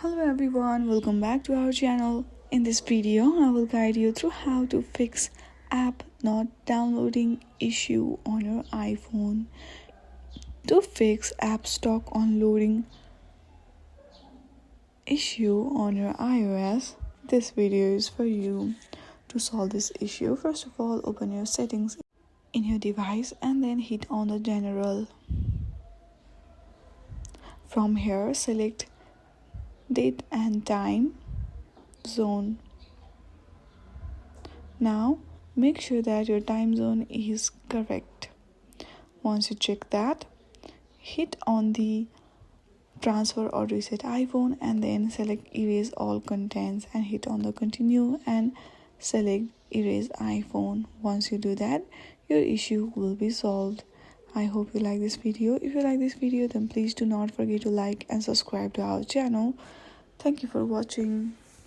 Hello everyone, welcome back to our channel. In this video, I will guide you through how to fix app not downloading issue on your iPhone. To fix app stock on loading issue on your iOS, this video is for you. To solve this issue, first of all, open your settings in your device and then hit on the general. From here, select date and time zone. Now make sure that your time zone is correct. Once you check that, hit on the transfer or reset iPhone and then select erase all contents and hit on the continue and select erase iPhone. Once you do that, your issue will be solved. I hope you like this video. If you like this video, then please do not forget to like and subscribe to our channel. Thank you for watching.